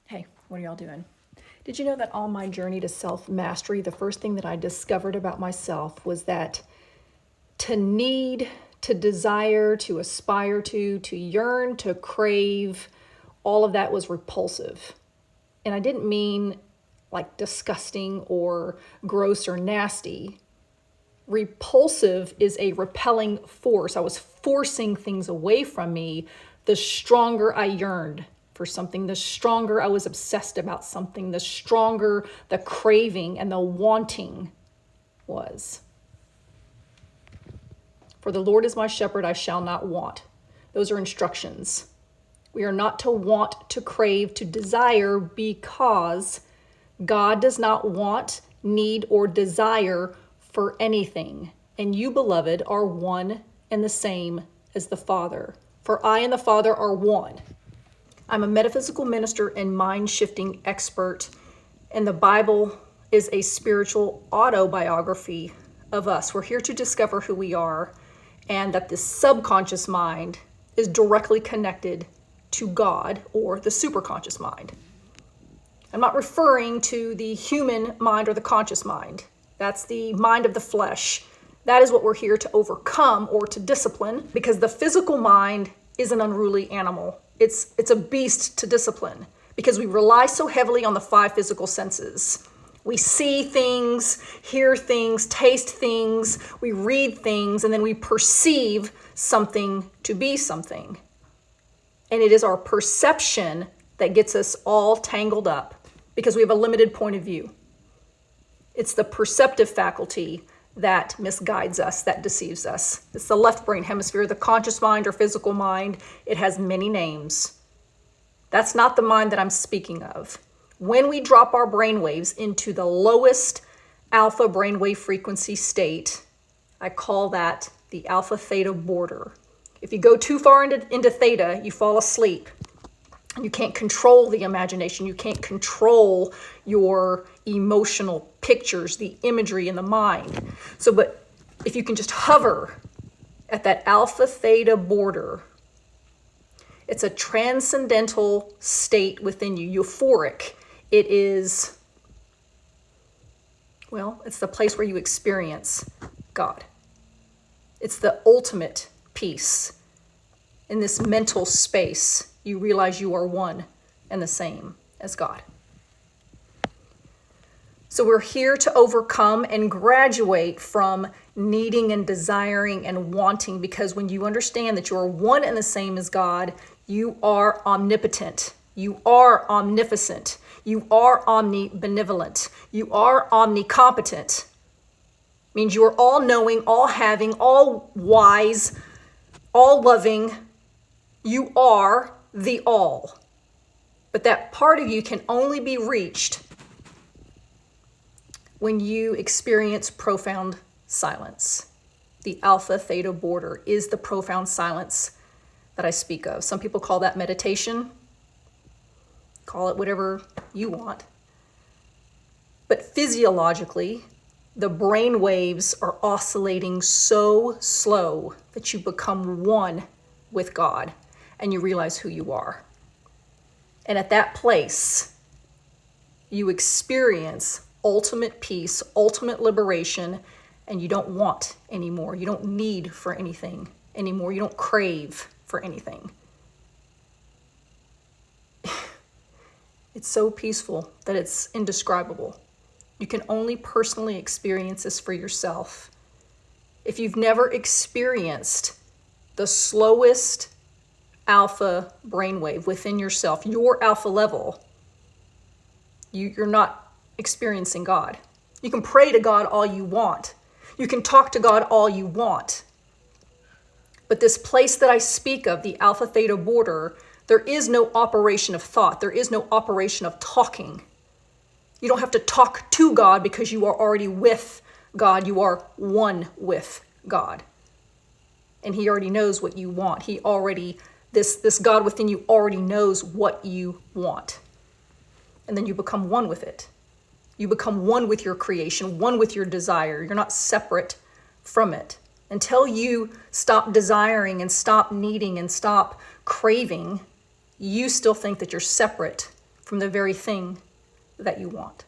Hey, what are y'all doing? Did you know that on my journey to self-mastery, the first thing that I discovered about myself was that to need, to desire, to aspire to yearn, to crave, all of that was repulsive. And I didn't mean like disgusting or gross or nasty. Repulsive is a repelling force. I was forcing things away from me. The stronger I yearned for something, the stronger I was obsessed about something, the stronger the craving and the wanting was. For the Lord is my shepherd, I shall not want. Those are instructions. We are not to want, to crave, to desire, because God does not want, need, or desire for anything. And you, beloved, are one and the same as the Father. For I and the Father are one. I'm a metaphysical minister and mind-shifting expert, and the Bible is a spiritual autobiography of us. We're here to discover who we are, and that the subconscious mind is directly connected to God, or the superconscious mind. I'm not referring to the human mind or the conscious mind. That's the mind of the flesh. That is what we're here to overcome or to discipline, because the physical mind is an unruly animal. It's a beast to discipline, because we rely so heavily on the five physical senses. We see things, hear things, taste things, we read things, and then we perceive something to be something. And it is our perception that gets us all tangled up, because we have a limited point of view. It's the perceptive faculty that misguides us, that deceives us. It's the left brain hemisphere, the conscious mind or physical mind. It has many names. That's not the mind that I'm speaking of. When we drop our brainwaves into the lowest alpha brainwave frequency state, I call that the alpha-theta border. If you go too far into theta, you fall asleep. You can't control the imagination. You can't control your emotional pictures, the imagery in the mind. So, but if you can just hover at that alpha-theta border, it's a transcendental state within you, euphoric. It is, well, it's the place where you experience God. It's the ultimate peace. In this mental space, you realize you are one and the same as God. So we're here to overcome and graduate from needing and desiring and wanting, because when you understand that you are one and the same as God, you are omnipotent, you are omnificent, you are omnibenevolent, you are omnicompetent. Means you are all knowing, all having, all wise, all loving. You are the all. But that part of you can only be reached when you experience profound silence. The alpha-theta border is the profound silence that I speak of. Some people call that meditation. Call it whatever you want. But physiologically, the brain waves are oscillating so slow that you become one with God and you realize who you are. And at that place, you experience ultimate peace, ultimate liberation, and you don't want anymore. You don't need for anything anymore. You don't crave for anything. It's so peaceful that it's indescribable. You can only personally experience this for yourself. If you've never experienced the slowest alpha brainwave within yourself, your alpha level, you're not experiencing God. You can pray to God all you want. You can talk to God all you want. But this place that I speak of, the alpha-theta border, there is no operation of thought. There is no operation of talking. You don't have to talk to God because you are already with God. You are one with God. And he already knows what you want. He already, this God within you already knows what you want. And then you become one with it. You become one with your creation, one with your desire. You're not separate from it. Until you stop desiring and stop needing and stop craving, you still think that you're separate from the very thing that you want.